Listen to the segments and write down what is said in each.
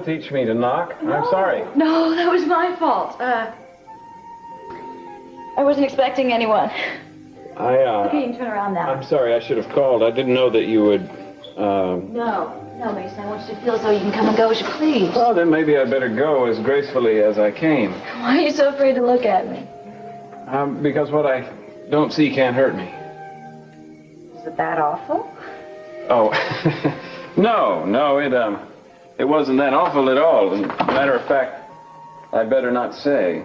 teach me to knock? No. I'm sorry. No, that was my fault. I wasn't expecting anyone. Okay, you can turn around now. I'm sorry, I should have called. I didn't know that you would, No, Mason, I want you to feel as though you can come and go as you please. Well, then maybe I'd better go as gracefully as I came. Why are you so afraid to look at me? Because what I don't see can't hurt me. Is it that awful? Oh, no, it wasn't that awful at all. As a matter of fact, I'd better not say.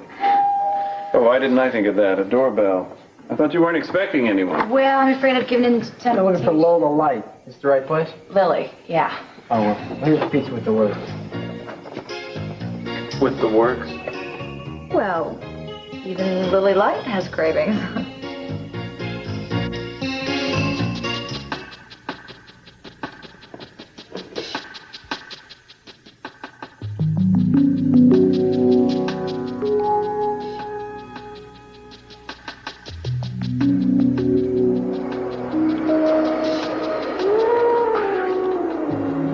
Oh, why didn't I think of that? A doorbell. I thought you weren't expecting anyone. Well, I'm afraid I've given in to temptation. I'm looking for Lola Light. Is this the right place? Lily, yeah. Oh, well, here's a pizza with the works. With the works? Well, even Lily Light has cravings.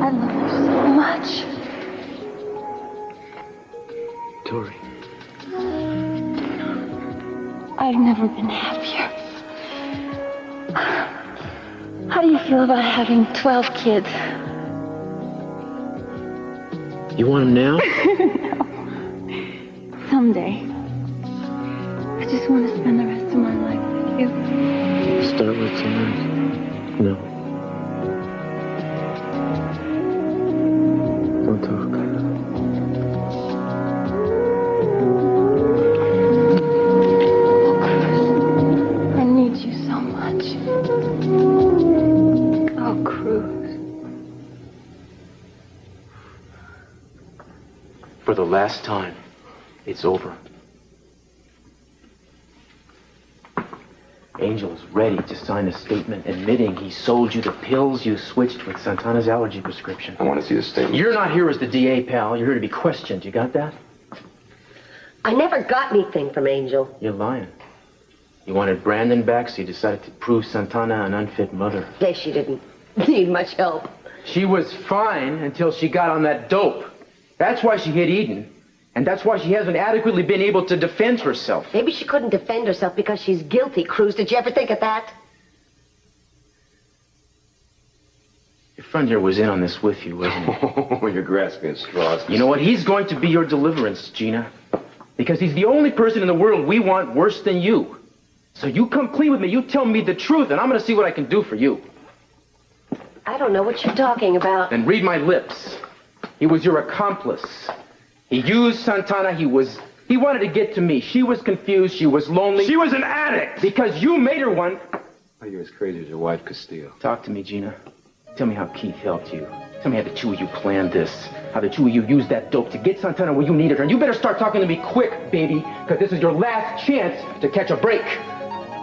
I love you so much. Tori. I've never been happier. How do you feel about having 12 kids? You want them now? No. Someday. I just want to spend the rest of my life with you. Start with tonight. No. Don't talk. I need you so much. Oh, Cruz. For the last time, it's over. Angel is ready to sign a statement admitting he sold you the pills you switched with Santana's allergy prescription. I want to see the statement. You're not here as the DA, pal. You're here to be questioned. You got that? I never got anything from Angel. You're lying. You wanted Brandon back, so you decided to prove Santana an unfit mother. Guess she didn't need much help. She was fine until she got on that dope. That's why she hit Eden. And that's why she hasn't adequately been able to defend herself. Maybe she couldn't defend herself because she's guilty, Cruz. Did you ever think of that? Your friend here was in on this with you, wasn't he? Oh, you're grasping at straws. You know what? He's going to be your deliverance, Gina. Because he's the only person in the world we want worse than you. So you come clean with me, you tell me the truth, and I'm going to see what I can do for you. I don't know what you're talking about. Then read my lips. He was your accomplice. He used Santana. He wanted to get to me. She was confused. She was lonely. She was an addict! Because you made her one. Oh, you're as crazy as your wife, Castillo. Talk to me, Gina. Tell me how Keith helped you. Tell me how the two of you planned this. How the two of you used that dope to get Santana where you needed her. And you better start talking to me quick, baby, because this is your last chance to catch a break.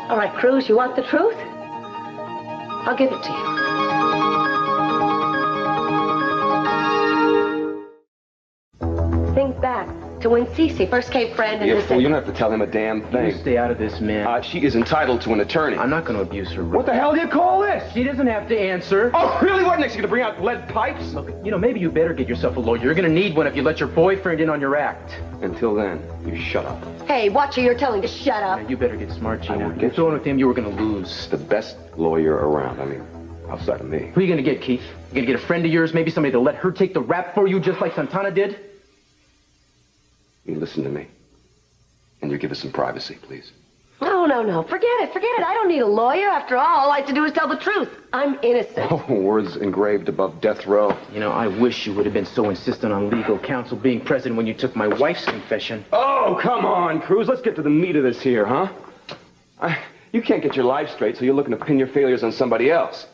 All right, Cruz, you want the truth? I'll give it to you. Think back to when Cece first came friend and You this fool, you don't have to tell him a damn You thing. stay out of this, man. She is entitled to an attorney. I'm not going to abuse her. What the hell do you call this? She doesn't have to answer. Oh, really? What next? You gonna bring out lead pipes? Look, you know, maybe you better get yourself a lawyer. You're going to need one if you let your boyfriend in on your act. Until then, you shut up. Hey, watch who you're telling to shut up. Now, you better get smart, I Gina. will If get you're throwing with him, you were going to lose. The best lawyer around. I mean, outside of me. Who are you going to get, Keith? You going to get a friend of yours, maybe somebody to let her take the rap for you just like Santana did? You listen to me. And you give us some privacy, please. No. Forget it. I don't need a lawyer. After all I have to do is tell the truth. I'm innocent. Oh, words engraved above death row. You know, I wish you would have been so insistent on legal counsel being present when you took my wife's confession. Oh, come on, Cruz. Let's get to the meat of this here, huh? You can't get your life straight, so you're looking to pin your failures on somebody else.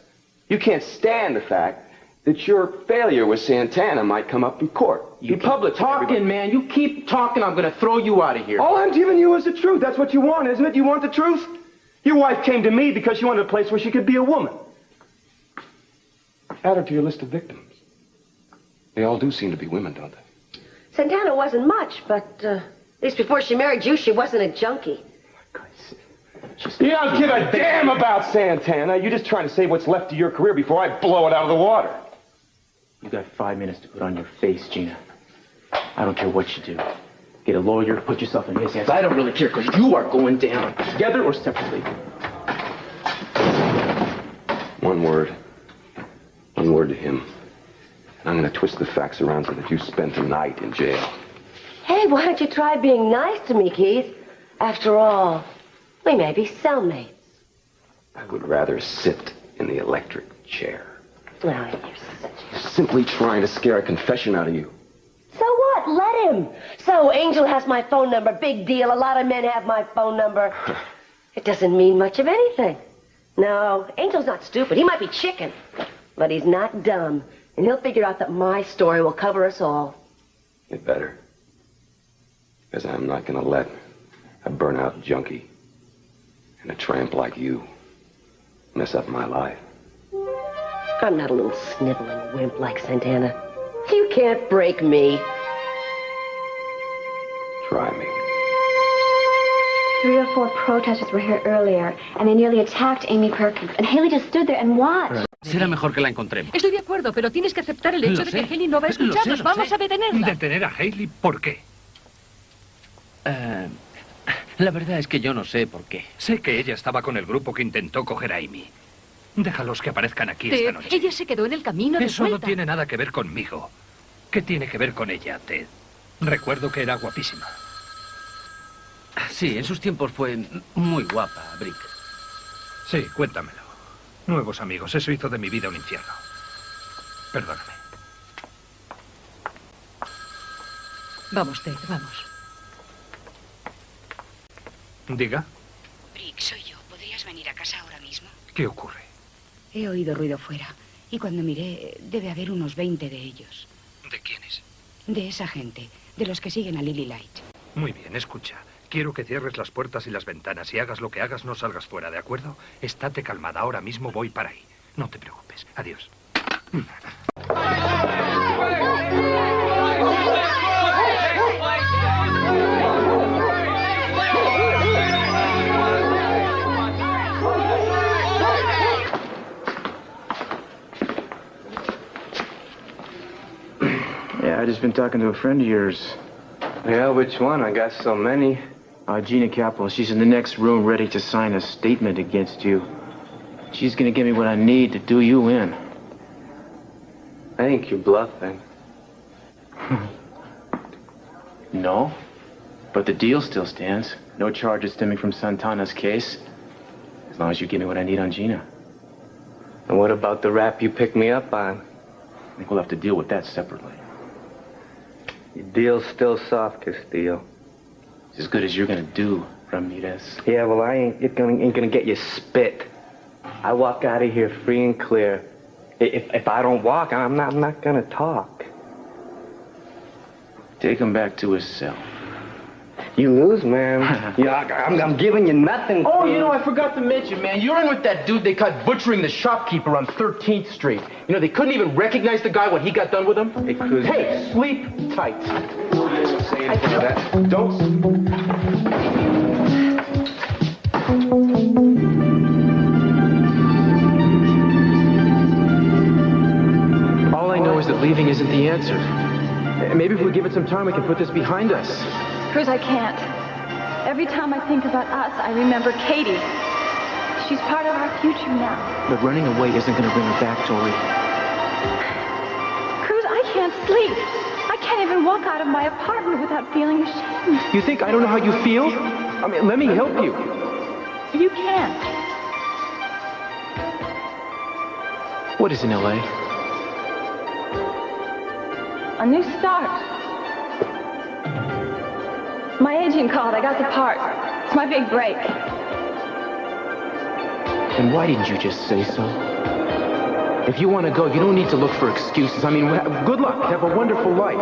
You can't stand the fact that your failure with Santana might come up in court. You public talking, man. You keep talking, I'm going to throw you out of here. All I'm giving you is the truth. That's what you want, isn't it? You want the truth? Your wife came to me because she wanted a place where she could be a woman. Add her to your list of victims. They all do seem to be women, don't they? Santana wasn't much, but at least before she married you, she wasn't a junkie. You don't give a damn about Santana. You're just trying to save what's left of your career before I blow it out of the water. You got 5 minutes to put on your face, Gina. I don't care what you do. Get a lawyer, put yourself in his hands. I don't really care, because you are going down, together or separately. One word. One word to him. And I'm going to twist the facts around so that you spent the night in jail. Hey, why don't you try being nice to me, Keith? After all, we may be cellmates. I would rather sit in the electric chair. Well, you're such Simply trying to scare a confession out of you. So what? Let him. So, Angel has my phone number. Big deal. A lot of men have my phone number. It doesn't mean much of anything. No, Angel's not stupid. He might be chicken, but he's not dumb. And he'll figure out that my story will cover us all. You better. Because I'm not going to let a burnout junkie and a tramp like you mess up my life. I'm not a little sniveling wimp like Santana. You can't break me. Try me. 3 or 4 protesters were here earlier, and they nearly attacked Amy Perkins. And Haley just stood there and watched. Será mejor que la encontremos. Estoy de acuerdo, pero tienes que aceptar el hecho de que Haley no va a escucharnos. Lo sé. Vamos a detenerla. ¿Detener a Haley? ¿Por qué? La verdad es que yo no sé por qué. Sé que ella estaba con el grupo que intentó coger a Amy. Déjalos que aparezcan aquí Ted, esta noche. ella se quedó en el camino de Eso no vuelta. tiene nada que ver conmigo. ¿Qué tiene que ver con ella, Ted? Recuerdo que era guapísima. Sí, en sus tiempos fue muy guapa, Brick. Sí, cuéntamelo. Nuevos amigos, eso hizo de mi vida un infierno. Perdóname. Vamos, Ted, vamos. Diga, Brick, soy yo. ¿Podrías venir a casa ahora mismo? ¿qué ocurre? He oído ruido fuera. Y cuando miré, debe haber unos 20 de ellos. ¿De quiénes? De esa gente. De los que siguen a Lily Light. Muy bien, escucha. Quiero que cierres las puertas y las ventanas y hagas lo que hagas, no salgas fuera, ¿de acuerdo? Estate calmada, ahora mismo voy para ahí. No te preocupes. Adiós. Yeah, I just been talking to a friend of yours. Yeah, which one? I got so many. Gina Capel. She's in the next room ready to sign a statement against you. She's gonna give me what I need to do you in. I think you're bluffing. No, but the deal still stands. No charges stemming from Santana's case. As long as you give me what I need on Gina. And what about the rap you picked me up on? I think we'll have to deal with that separately. Your deal's still soft, Castillo. It's as good as you're gonna do, Ramirez. Yeah, well, I ain't gonna get you spit. I walk out of here free and clear. If I don't walk, I'm not gonna talk. Take him back to his cell. You lose, man. Yeah, I'm giving you nothing. Oh, you know, I forgot to mention, man. You're in with that dude they caught butchering the shopkeeper on 13th Street. You know, they couldn't even recognize the guy when he got done with him. Because... Hey, sleep tight. Say anything to that. Don't... All I know is that leaving isn't the answer. Maybe if we give it some time, we can put this behind us. Cruz, I can't. Every time I think about us, I remember Katie. She's part of our future now. But running away isn't going to bring her back, Tori. Cruz, I can't sleep. I can't even walk out of my apartment without feeling ashamed. You think I don't know how you feel? I mean, let me help you. You can't. What is in L.A.? A new start. My agent called. I got the part. It's my big break. Then why didn't you just say so? If you want to go, you don't need to look for excuses. I mean, good luck. Have a wonderful life.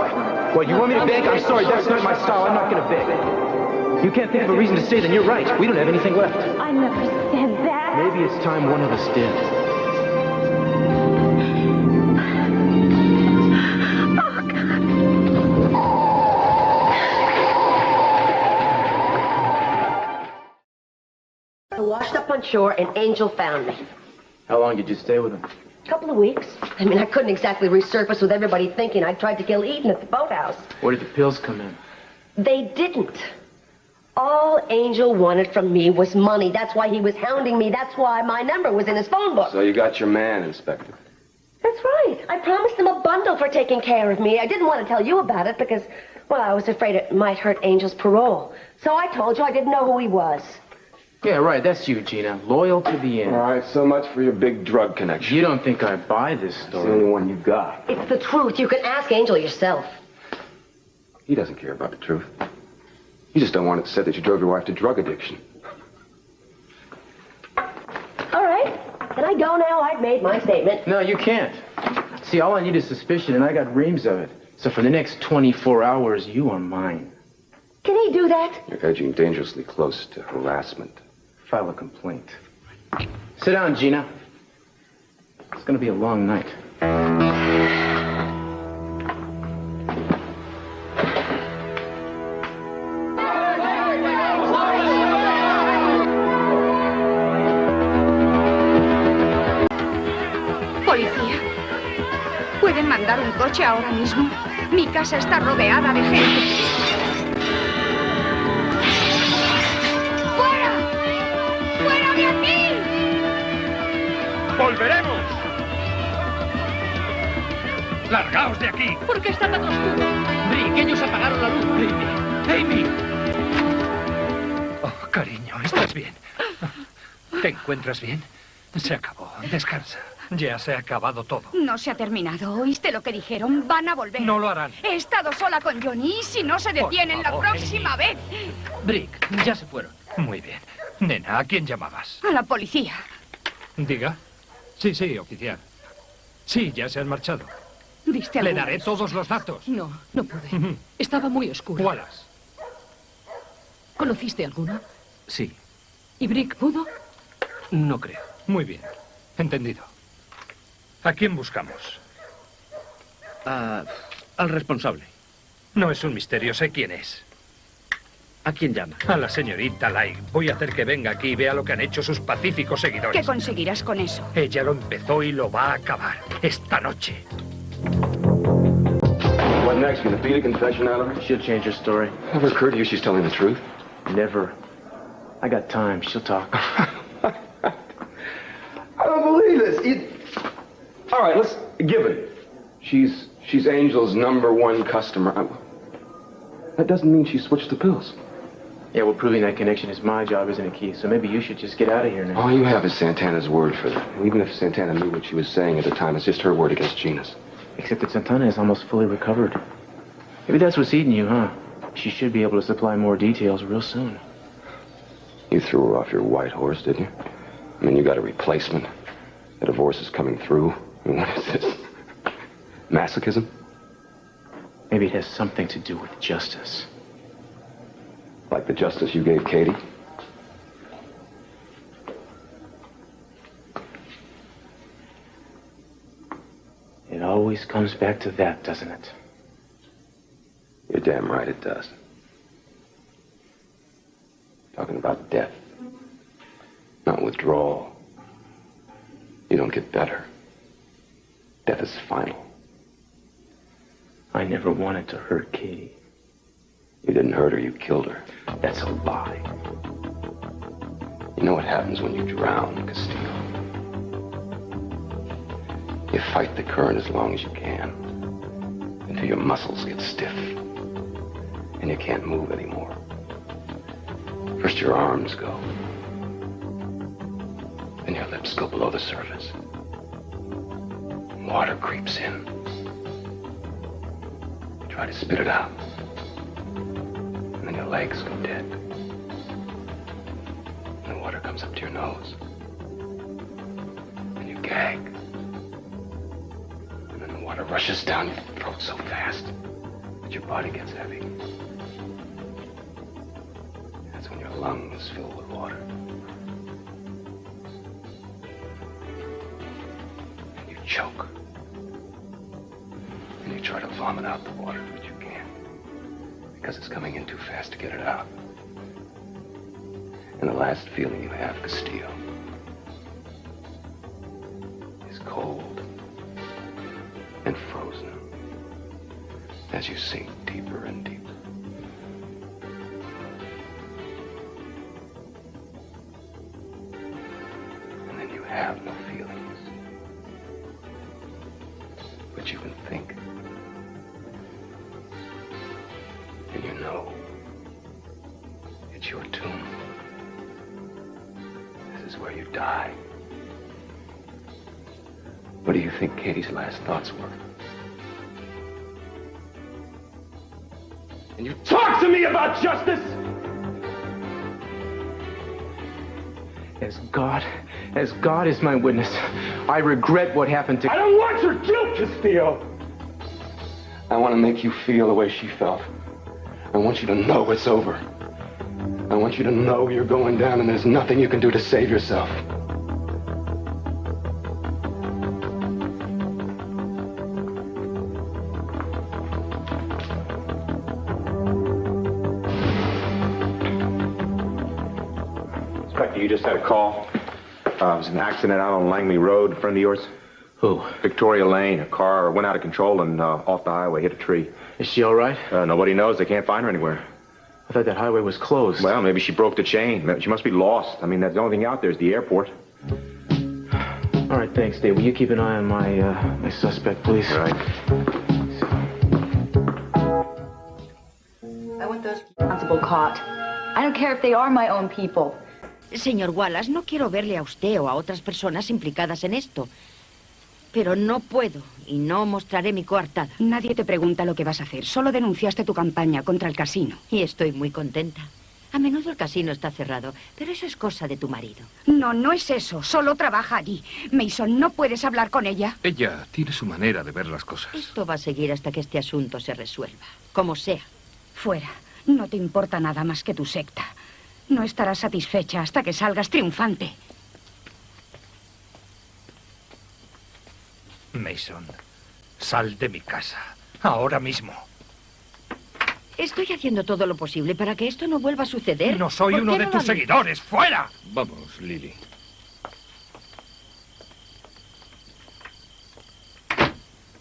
What, you want me to beg? I'm sorry, that's not my style. I'm not going to beg. You can't think of a reason to stay, then you're right. We don't have anything left. I never said that. Maybe it's time one of us did. I washed up on shore and Angel found me. How long did you stay with him? Couple of weeks. I mean, I couldn't exactly resurface with everybody thinking I tried to kill Eden at the boathouse. Where did the pills come in? They didn't. All Angel wanted from me was money. That's why he was hounding me. That's why my number was in his phone book. So you got your man, Inspector. That's right. I promised him a bundle for taking care of me. I didn't want to tell you about it because, well, I was afraid it might hurt Angel's parole. So I told you I didn't know who he was. Yeah, right. That's you, Gina. Loyal to the end. All right, so much for your big drug connection. You don't think I buy this It's story? the only one you got. It's the truth. You can ask Angel yourself. He doesn't care about the truth. You just don't want it said that you drove your wife to drug addiction. All right. Can I go now? I've made my statement. No, you can't. See, all I need is suspicion, and I got reams of it. So for the next 24 hours, you are mine. Can he do that? You're edging dangerously close to harassment. File a complaint. Sit down, Gina. It's gonna be a long night. Policía, ¿pueden mandar un coche ahora mismo? Mi casa está rodeada de gente. ¡Volveremos! ¡Largaos de aquí! ¿Por qué está tan oscuro? Brick, ellos apagaron la luz. Amy. Oh, cariño, ¿estás bien? ¿Te encuentras bien? Se acabó. Descansa. Ya se ha acabado todo. No se ha terminado. ¿Oíste lo que dijeron? Van a volver. No lo harán. He estado sola con Johnny y si no se detienen la próxima vez. Brick, ya se fueron. Muy bien. Nena, ¿a quién llamabas? A la policía. Diga. Sí, oficial. Sí, ya se han marchado. ¿Diste Le alguna daré de todos los datos. No pude. Estaba muy oscuro. ¿Cuáles? ¿Conociste alguna? Sí, ¿Y Brick pudo? no creo. Muy bien. Entendido. ¿A quién buscamos? Al responsable. No es un misterio, sé quién es. ¿A quién llama? A la señorita Light. Voy a hacer que venga aquí y vea lo que han hecho sus pacíficos seguidores. ¿Qué conseguirás con eso? Ella lo empezó y lo va a acabar. Esta noche. What next? Gonna beat a confession out of her? She'll change her story. Never occurred to you she's telling the truth? Never. I got time. She'll talk. I don't believe this. All right, let's give it. She's Angel's #1 customer. That doesn't mean she switched the pills. Yeah, well, proving that connection is my job, isn't it, Keith? So maybe you should just get out of here now. All you have is Santana's word for that. Even if Santana knew what she was saying at the time, it's just her word against Gina's. Except that Santana is almost fully recovered. Maybe that's what's eating you, huh? She should be able to supply more details real soon. You threw her off your white horse, didn't you? I mean, you got a replacement. The divorce is coming through. I mean, what is this? Masochism? Maybe it has something to do with justice. Like the justice you gave Katie? It always comes back to that, doesn't it? You're damn right it does. Talking about death. Not withdrawal. You don't get better. Death is final. I never wanted to hurt Katie. You didn't hurt her, you killed her. That's a lie. You know what happens when you drown, Castillo? You fight the current as long as you can, until your muscles get stiff, and you can't move anymore. First your arms go, then your lips go below the surface. Water creeps in. You try to spit it out, and then your legs go dead. And the water comes up to your nose, and you gag. And then the water rushes down your throat so fast that your body gets heavy. That's when your lungs fill with water. And you choke. And you try to vomit out the water, but you can't. Because it's coming in too fast to get it out. And the last feeling you have, Castillo, is cold. and frozen as you sink deeper and deeper. And then you have no feelings, but you can think. And you know it's your tomb. This is where you die. What do you think Katie's last thoughts were? And you talk to me about justice? As God is my witness, I regret what happened to... I don't want your guilt, Castillo! I want to make you feel the way she felt. I want you to know it's over. I want you to know you're going down and there's nothing you can do to save yourself. Inspector, you just had a call. It was an accident out on Langley Road. A friend of yours? Who? Victoria Lane. A car went out of control and off the highway, hit a tree. Is she all right? Nobody knows. They can't find her anywhere. I thought that highway was closed. Well, maybe she broke the chain. She must be lost. I mean, that's the only thing out there is the airport. All right, thanks, Dave. Will you keep an eye on my suspect, please? All right. I want those responsible caught. I don't care if they are my own people. Señor Wallace, no quiero verle a usted o a otras personas implicadas en esto. Pero no puedo y no mostraré mi coartada. Nadie te pregunta lo que vas a hacer. Solo denunciaste tu campaña contra el casino. Y estoy muy contenta. A menudo el casino está cerrado, pero eso es cosa de tu marido. No, no es eso. Solo trabaja allí. Mason, ¿no puedes hablar con ella? Ella tiene su manera de ver las cosas. Esto va a seguir hasta que este asunto se resuelva. Como sea. Fuera. No te importa nada más que tu secta. No estarás satisfecha hasta que salgas triunfante. Mason, sal de mi casa. Ahora mismo. Estoy haciendo todo lo posible para que esto no vuelva a suceder. No soy uno de tus seguidores. ¡Fuera! Vamos, Lily.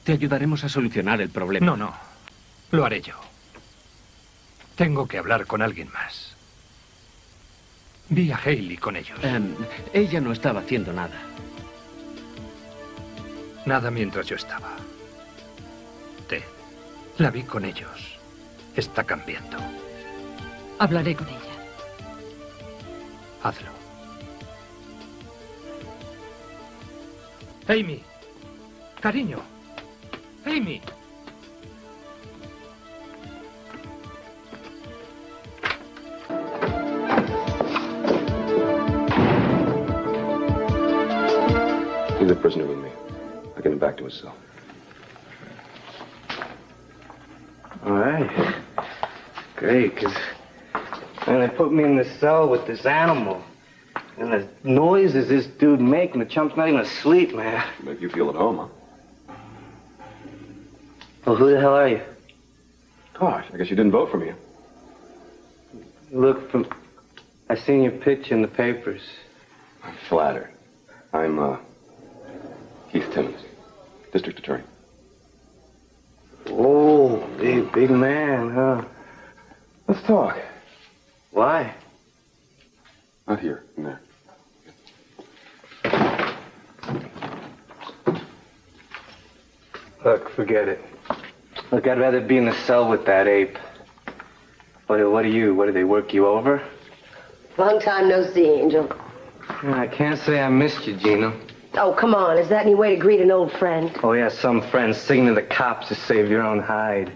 Te ayudaremos a solucionar el problema. No, no. Lo haré yo. Tengo que hablar con alguien más. Vi a Hailey con ellos. Ella no estaba haciendo nada. Nada mientras yo estaba. La vi con ellos. Está cambiando. Hablaré con ella. Hazlo. Amy. Cariño. Amy. He's a prisoner with me. I'll get him back to his cell. All right. Great, because they put me in the cell with this animal. And the noises this dude making, the chump's not even asleep, man. Make you feel at home, huh? Well, who the hell are you? Gosh, I guess you didn't vote for me. Look, I seen your picture in the papers. I'm flattered. I'm, Keith Timmons, District Attorney. Oh, big man, huh? Let's talk. Why? Not here, in there. Look, forget it. Look, I'd rather be in the cell with that ape. What do you? What, do they work you over? Long time no see, Angel. I can't say I missed you, Gina. Oh, come on. Is that any way to greet an old friend? Oh, yeah, some friends singing to the cops to save your own hide.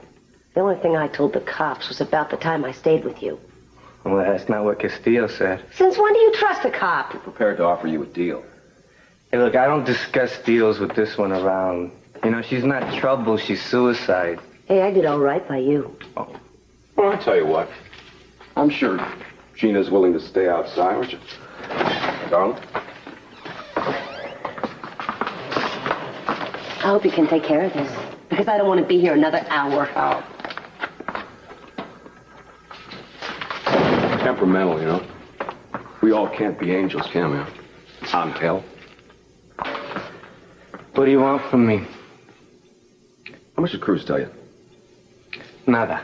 The only thing I told the cops was about the time I stayed with you. Well, that's not what Castillo said. Since when do you trust a cop? I'm prepared to offer you a deal. Hey, look, I don't discuss deals with this one around. You know, she's not trouble, she's suicide. Hey, I did all right by you. Oh. Well, I tell you what. I'm sure Gina's willing to stay outside, aren't you? Darling? I hope you can take care of this, because I don't want to be here another hour. Out. Temperamental, you know. We all can't be angels, can we? Out in hell. What do you want from me? much did Cruz tell you? Nada.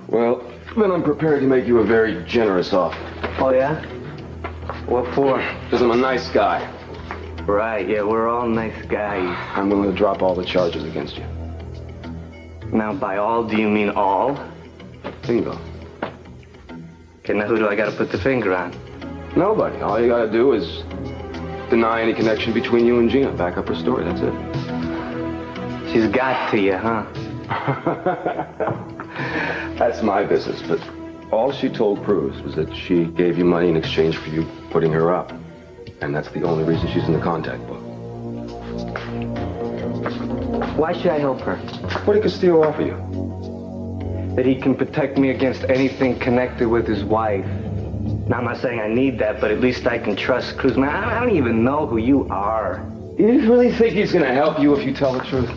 Well, then I'm prepared to make you a very generous offer. Oh, yeah? What for? Because I'm a nice guy. Right, yeah, we're all nice guys. I'm willing to drop all the charges against you. Now, by all, do you mean all? Bingo. Okay, now who do I gotta put the finger on? Nobody. All you gotta do is deny any connection between you and Gina. Back up her story, that's it. She's got to you, huh? That's my business, but all she told Cruz was that she gave you money in exchange for you putting her up. And that's the only reason she's in the contact book. Why should I help her? What did Castillo offer you? That he can protect me against anything connected with his wife. Now, I'm not saying I need that, but at least I can trust Cruz. Man, I don't even know who you are. You really think he's gonna help you if you tell the truth?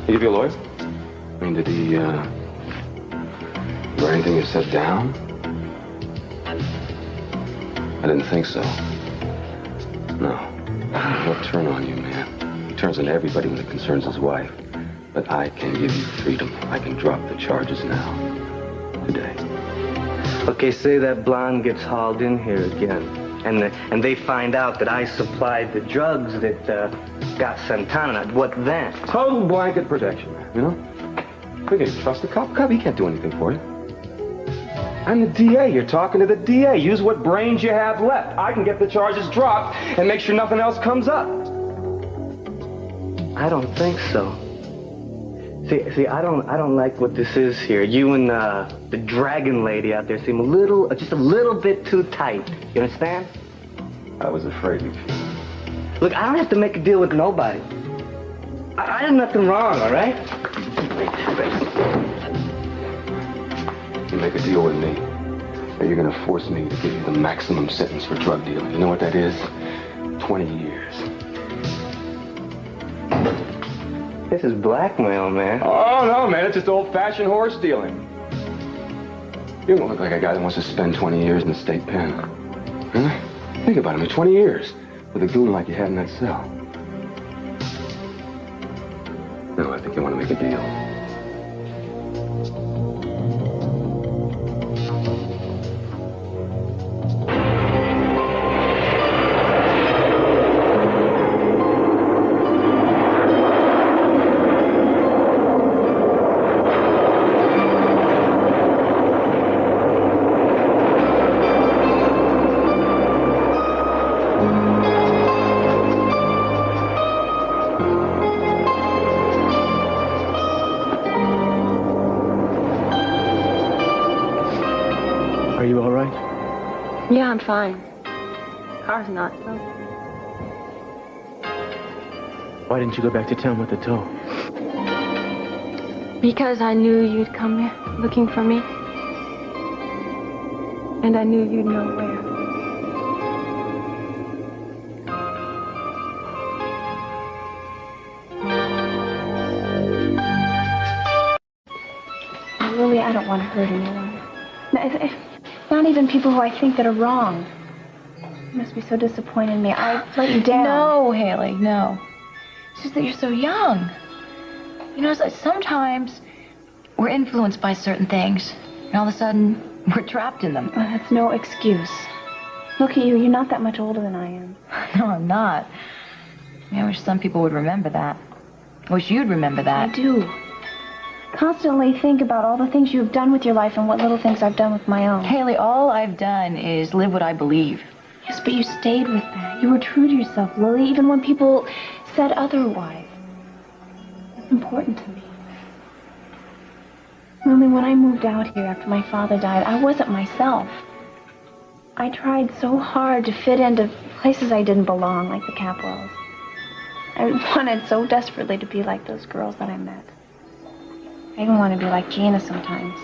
He give you a lawyer? I mean, did he, write anything you said down? I didn't think so. No. He'll turn on you, man. He turns on everybody when it concerns his wife. But I can give you freedom. I can drop the charges now. Today. Okay, say that blonde gets hauled in here again. And they find out that I supplied the drugs that got Santana. What then? Total blanket protection, you know? We can trust the cop. He can't do anything for you. I'm the DA. You're talking to the DA. Use what brains you have left. I can get the charges dropped and make sure nothing else comes up. I don't think so. See, I don't like what this is here. You and the dragon lady out there seem just a little bit too tight. You understand? I was afraid you'd feel. Look, I don't have to make a deal with nobody. I did nothing wrong, all right? You make a deal with me, or you're gonna force me to give you the maximum sentence for drug dealing. You know what that is? 20 years. This is blackmail, man. Oh, no, man. It's just old-fashioned horse dealing. You don't look like a guy that wants to spend 20 years in the state pen. Huh? Think about it, man. 20 years with a goon like you had in that cell. No, I think you want to make a deal. Yeah, I'm fine. Car's not, though. Why didn't you go back to town with the tow? Because I knew you'd come here looking for me. And I knew you'd know where. Really, I don't want to hurt anyone. Not even people who I think that are wrong. You must be so disappointed in me. I let you down. No, Haley, no. It's just that you're so young. You know, sometimes we're influenced by certain things, and all of a sudden, we're trapped in them. Well, that's no excuse. Look at you. You're not that much older than I am. No, I'm not. I wish some people would remember that. I wish you'd remember that. I do. Constantly think about all the things you've done with your life and what little things I've done with my own. Haley, all I've done is live what I believe. Yes, but you stayed with that. You were true to yourself, Lily, even when people said otherwise. That's important to me. Lily, when I moved out here after my father died, I wasn't myself. I tried so hard to fit into places I didn't belong, like the Capwells. I wanted so desperately to be like those girls that I met. I even want to be like Gina sometimes.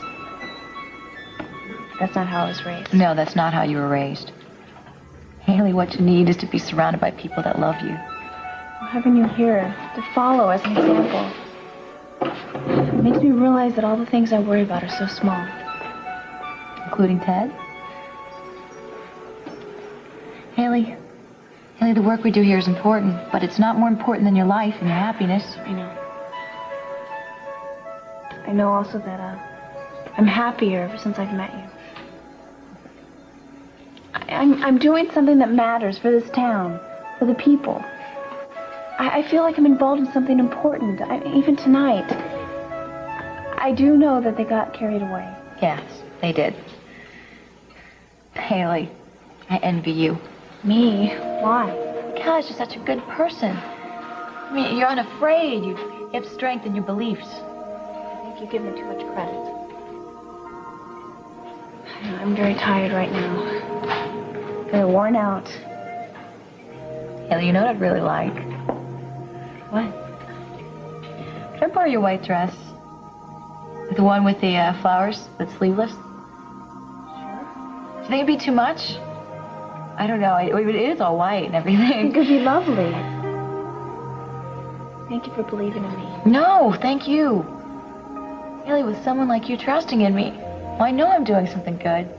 That's not how I was raised. No, that's not how you were raised. Haley, what you need is to be surrounded by people that love you. Well, having you here to follow as an example, it makes me realize that all the things I worry about are so small. Including Ted? Haley, Haley, the work we do here is important, but it's not more important than your life and your happiness. I know. I know also that I'm happier ever since I've met you. I'm doing something that matters for this town, for the people. I feel like I'm involved in something important, even tonight. I do know that they got carried away. Yes, they did. Haley, I envy you. Me? Why? Gosh, you're such a good person. I mean, you're unafraid. You have strength in your beliefs. I think you give me too much credit. I'm very tired right now. Very worn out. Haley, you know what I'd really like? What? Could I borrow your white dress? The one with the flowers that's sleeveless? Sure. Do you think it'd be too much? I don't know. It is all white and everything. It could be lovely. Thank you for believing in me. No, thank you. Haley, with someone like you trusting in me, well, I know I'm doing something good.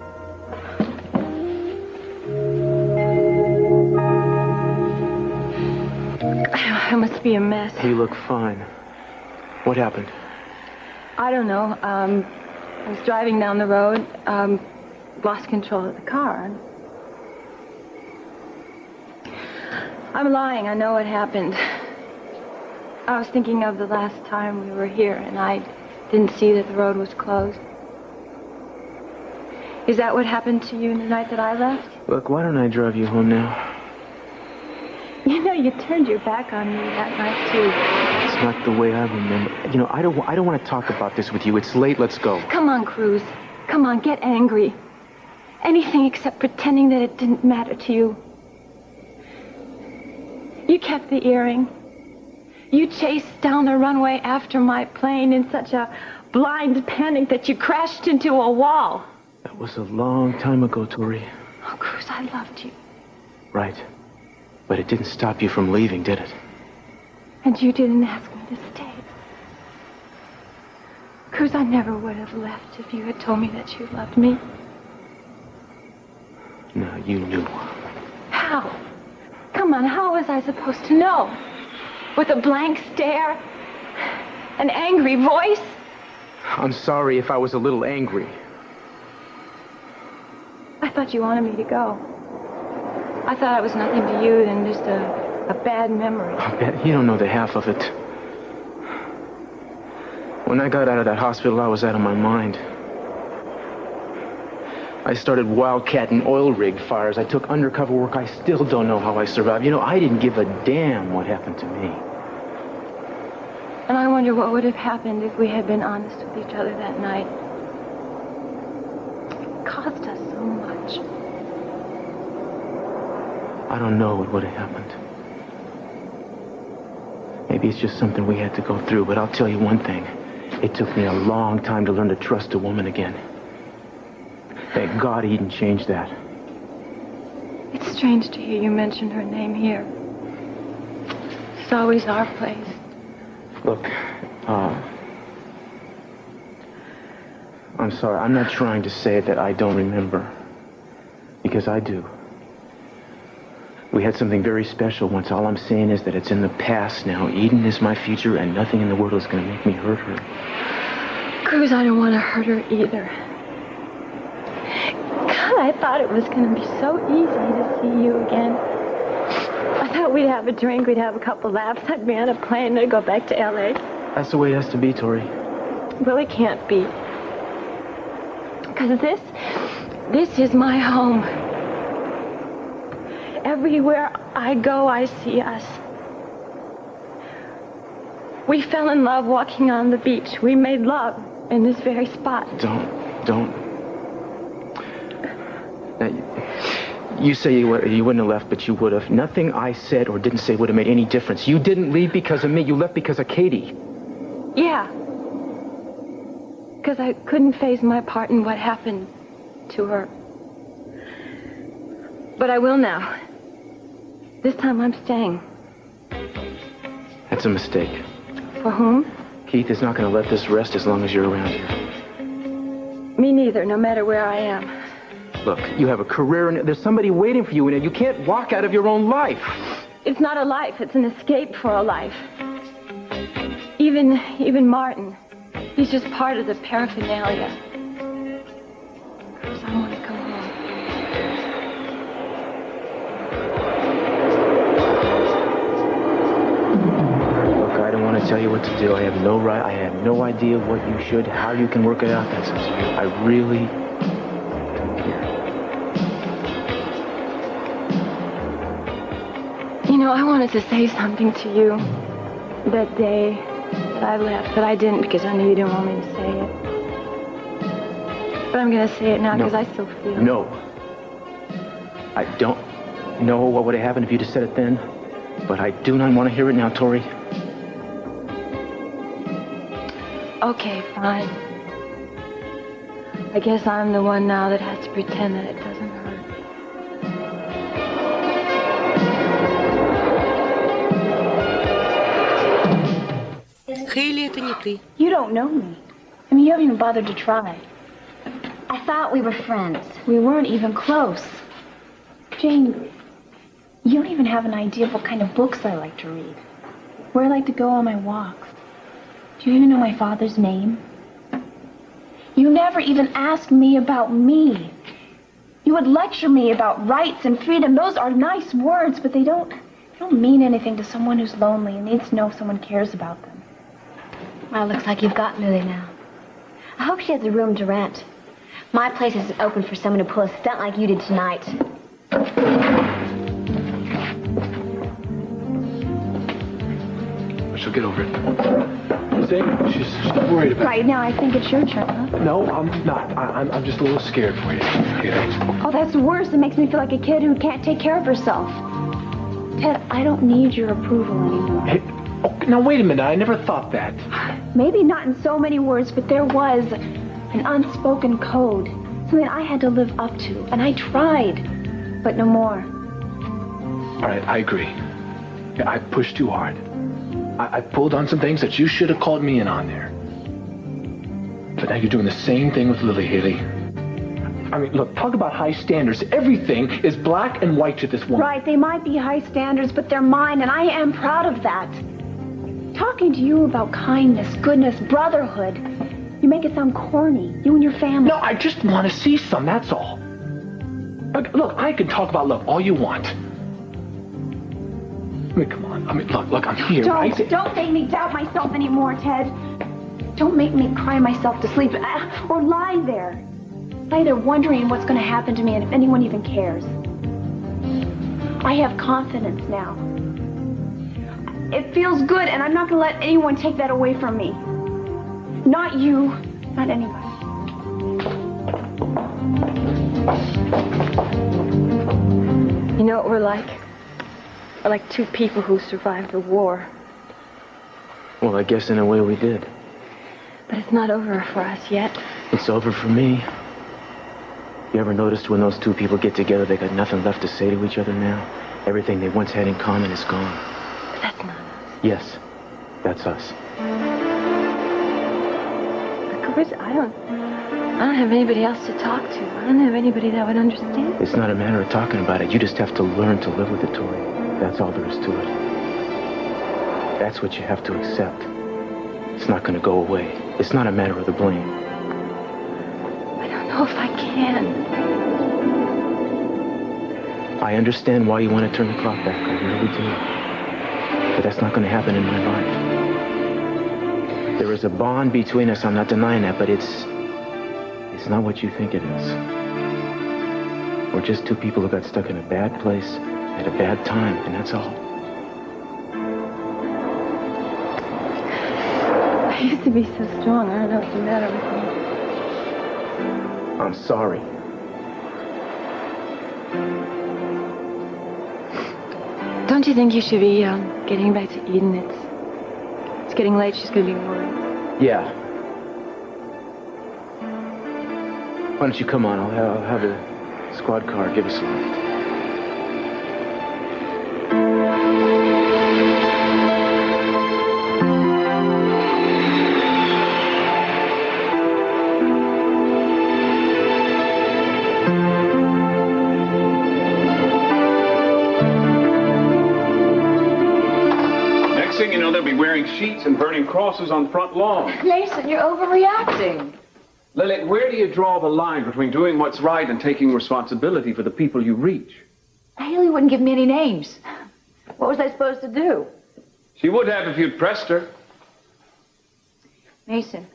I must be a mess. You look fine. What happened? I don't know. I was driving down the road, lost control of the car. I'm lying. I know what happened. I was thinking of the last time we were here, and I didn't see that the road was closed. Is that what happened to you the night that I left? Look, why don't I drive you home now? You know, you turned your back on me that night, too. It's not the way I remember. You know, I don't want to talk about this with you. It's late. Let's go. Come on, Cruz. Come on, get angry. Anything except pretending that it didn't matter to you. You kept the earring. You chased down the runway after my plane in such a blind panic that you crashed into a wall. That was a long time ago, Tori. Oh, Cruz, I loved you. Right. But it didn't stop you from leaving, did it? And you didn't ask me to stay. Cruz, I never would have left if you had told me that you loved me. No, you knew. How? Come on, how was I supposed to know? With a blank stare? An angry voice? I'm sorry if I was a little angry. I thought you wanted me to go. I thought I was nothing to you than just a bad memory. You don't know the half of it. When I got out of that hospital, I was out of my mind. I started wildcatting oil rig fires. I took undercover work. I still don't know how I survived. You know, I didn't give a damn what happened to me. And I wonder what would have happened if we had been honest with each other that night. It cost us so much. I don't know what would have happened. Maybe it's just something we had to go through, but I'll tell you one thing. It took me a long time to learn to trust a woman again. Thank God he didn't change that. It's strange to hear you mention her name here. It's always our place. Look, I'm sorry. I'm not trying to say that I don't remember. Because I do. We had something very special once. All I'm saying is that it's in the past now. Eden is my future, and nothing in the world is going to make me hurt her. Cruz, I don't want to hurt her either. God, I thought it was going to be so easy to see you again. I thought we'd have a drink, we'd have a couple laughs, I'd be on a plane, I'd go back to L.A. That's the way it has to be, Tori. Well, it can't be. Because this is my home. Everywhere I go, I see us. We fell in love walking on the beach. We made love in this very spot. Don't. You say you wouldn't have left, but you would have. Nothing I said or didn't say would have made any difference. You didn't leave because of me. You left because of Katie. Yeah. Because I couldn't face my part in what happened to her. But I will now. This time I'm staying. That's a mistake. For whom? Keith is not going to let this rest as long as you're around here. Me neither, no matter where I am. Look, you have a career and there's somebody waiting for you and you can't walk out of your own life. It's not a life, it's an escape for a life. Even Martin, he's just part of the paraphernalia. So I want to come home. Look, I don't want to tell you what to do. I have no right, I have no idea what you should, how you can work it out. That's I really don't care. You know, I wanted to say something to you that day that I left, but I didn't because I knew you didn't want me to say it. But I'm going to say it now because I still feel it. No. I don't know what would have happened if you'd have said it then, but I do not want to hear it now, Tori. Okay, fine. I guess I'm the one now that has to pretend that it doesn't hurt. Хейли, это не ты. You don't know me. I mean, you haven't even bothered to try. I thought we were friends. We weren't even close. Jane, you don't even have an idea of what kind of books I like to read. Where I like to go on my walks. Do you even know my father's name? You never even asked me about me. You would lecture me about rights and freedom. Those are nice words, but they don't mean anything to someone who's lonely and needs to know if someone cares about them. Well, looks like you've got Lily now. I hope she has a room to rent. My place isn't open for someone to pull a stunt like you did tonight. She'll get over it. See? She's not worried about it. Right, now I think it's your turn, huh? No, I'm not. I'm just a little scared for you. Okay. Oh, that's worse. It makes me feel like a kid who can't take care of herself. Ted, I don't need your approval anymore. Hey, oh, now wait a minute. I never thought that. Maybe not in so many words, but there was an unspoken code. Something I had to live up to. And I tried, but no more. All right, I agree. Yeah, I pushed too hard. I pulled on some things that you should have called me in on there. But now you're doing the same thing with Lily, Haley. I mean, look, talk about high standards. Everything is black and white to this woman. Right, they might be high standards, but they're mine, and I am proud of that. Talking to you about kindness, goodness, brotherhood, you make it sound corny. You and your family. No, I just want to see some, that's all. Look, I can talk about love all you want. I mean, come on. I mean, look, I'm here, right? Don't make me doubt myself anymore, Ted. Don't make me cry myself to sleep or lie there. Lie there wondering what's going to happen to me and if anyone even cares. I have confidence now. It feels good, and I'm not going to let anyone take that away from me. Not you, not anybody. You know what we're like? We're like two people who survived the war. Well, I guess in a way we did. But it's not over for us yet. It's over for me. You ever noticed when those two people get together, they got nothing left to say to each other now? Everything they once had in common is gone. But that's not us. Yes, that's us. Of course, I don't have anybody else to talk to. I don't have anybody that would understand. It's not a matter of talking about it. You just have to learn to live with it, Tori. That's all there is to it. That's what you have to accept. It's not going to go away. It's not a matter of the blame. I don't know if I can. I understand why you want to turn the clock back. I really do. But that's not going to happen in my life. There is a bond between us. I'm not denying that, but it's not what you think it is. We're just two people who got stuck in a bad place at a bad time, and that's all. I used to be so strong. I don't know what's the matter with me. I'm sorry. Don't you think you should be getting back to Eden? It's getting late. She's going to be worried. Yeah. Why don't you come on? I'll have a squad car give us a lift. sheets and burning crosses on front lawns. Mason, you're overreacting. Lily, where do you draw the line between doing what's right and taking responsibility for the people you reach? Haley wouldn't give me any names. What was I supposed to do? She would have if you'd pressed her. Mason,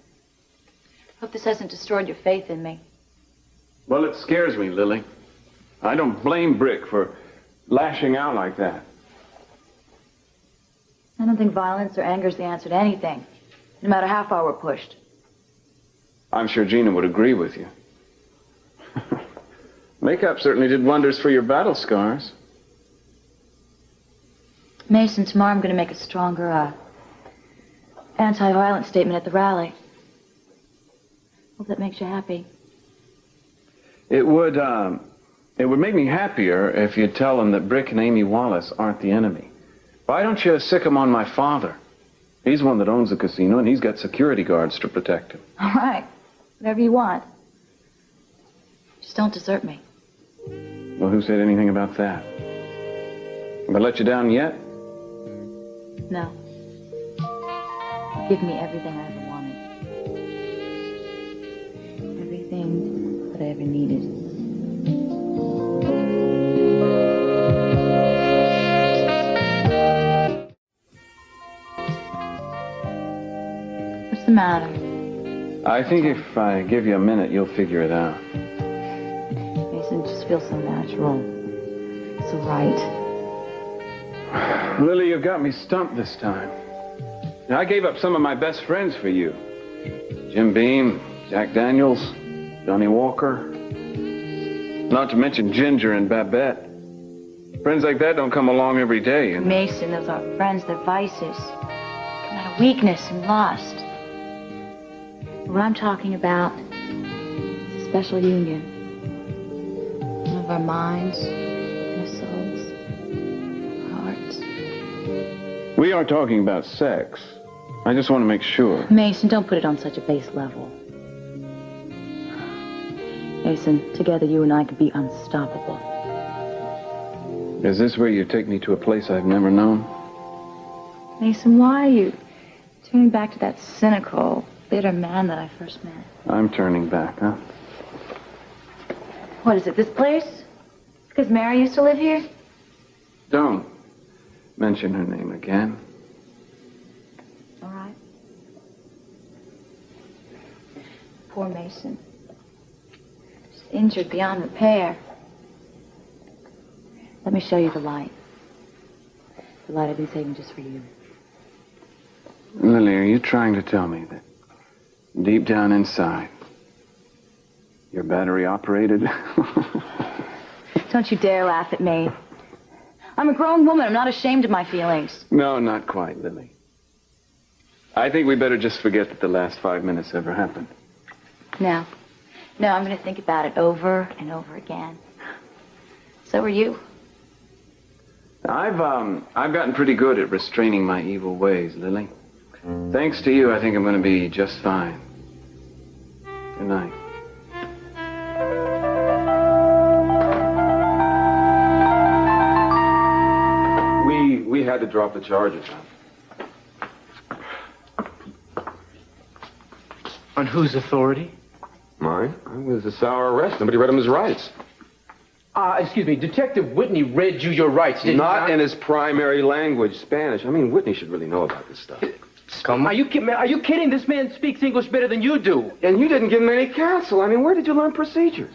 hope this hasn't destroyed your faith in me. Well, it scares me, Lily. I don't blame Brick for lashing out like that. I don't think violence or anger is the answer to anything, no matter how far we're pushed. I'm sure Gina would agree with you. Makeup certainly did wonders for your battle scars. Mason, tomorrow I'm going to make a stronger, anti-violence statement at the rally. Hope that makes you happy. It would make me happier if you'd tell them that Brick and Amy Wallace aren't the enemy. Why don't you sick them on my father? He's the one that owns the casino, and he's got security guards to protect him. All right. Whatever you want. Just don't desert me. Well, who said anything about that? Have I let you down yet? No. Give me everything I ever wanted. Everything that I ever needed. What's the matter? I think if I give you a minute, you'll figure it out. Mason, it just feels so natural. So right. Lily, you've got me stumped this time. I gave up some of my best friends for you. Jim Beam, Jack Daniels, Johnny Walker. Not to mention Ginger and Babette. Friends like that don't come along every day. And Mason, those aren't friends, they're vices. Come out of weakness and lust. What I'm talking about is a special union. One of our minds, our souls, our hearts. we aren't talking about sex. I just want to make sure. Mason, don't put it on such a base level. Mason, together you and I could be unstoppable. Is this where you take me to a place I've never known? Mason, why are you turning back to that cynical, bitter man that I first met? I'm turning back, huh? What is it, this place? Because Mary used to live here? Don't mention her name again. All right. Poor Mason. Just injured beyond repair. Let me show you the light. The light I've been saving just for you. Lily, are you trying to tell me that deep down inside, you're battery operated? Don't you dare laugh at me. I'm a grown woman. I'm not ashamed of my feelings. No, not quite, Lily. I think we better just forget that the last 5 minutes ever happened. No. No, I'm going to think about it over and over again. So are you. I've gotten pretty good at restraining my evil ways, Lily. Thanks to you, I think I'm going to be just fine. Good night. We had to drop the charges. On whose authority? Mine? It was a sour arrest. Nobody read him his rights. Excuse me, Detective Whitney read you your rights, didn't he? Not in his primary language, Spanish. I mean, Whitney should really know about this stuff. Are you kidding? This man speaks English better than you do. And you didn't give him any counsel. I mean, where did you learn procedures?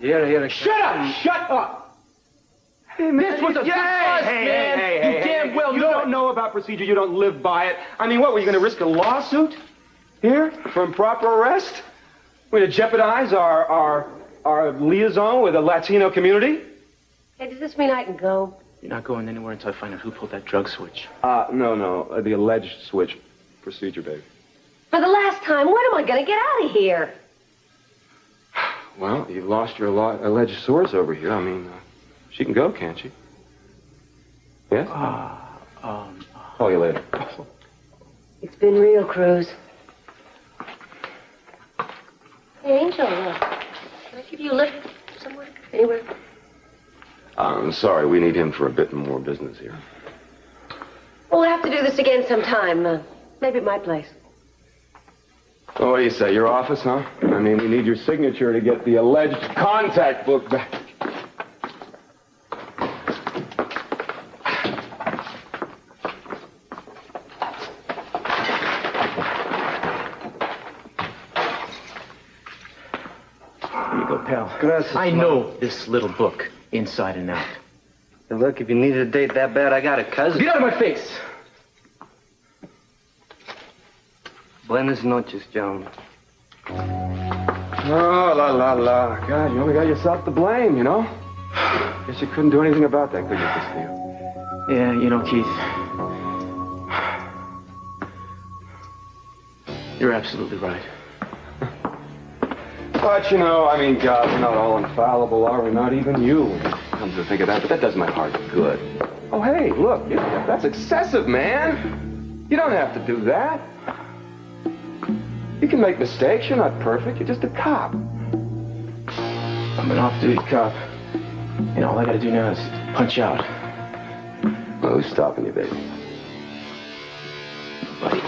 Yeah. Shut up! Shut up! Hey, man, this was a big bust, man. You damn well know. You don't know about procedure. You don't live by it. I mean, what, were you going to risk a lawsuit here for improper arrest? We're going to jeopardize our liaison with the Latino community? Hey, does this mean I can go? You're not going anywhere until I find out who pulled that drug switch. No. The alleged switch procedure, baby. For the last time, when am I going to get out of here? Well, you've lost your alleged source over here. I mean, she can go, can't she? Yes? Call you later. It's been real, Cruz. Hey, Angel, can I give you a lift somewhere? Anywhere? I'm sorry, we need him for a bit more business here. We'll have to do this again sometime. Maybe at my place. Well, what do you say? Your office, huh? I mean, we need your signature to get the alleged contact book back. Here you go, pal. Gracias, I know this little book inside and out. Hey, look, if you needed a date that bad, I got a cousin. Get out of my face! Buenas noches, John. Oh, la, la, la. God, you only got yourself to blame, you know? Guess you couldn't do anything about that, could you, Castillo? Yeah, you know, Keith. You're absolutely right. But, you know, I mean, God, we're not all infallible, are we? Not even you, when it comes to think of that. But that does my heart good. Oh, hey, look, that's excessive, man. You don't have to do that. You can make mistakes. You're not perfect. You're just a cop. I'm an off-duty cop. And all I gotta do now is punch out. Well, who's stopping you, baby? Buddy.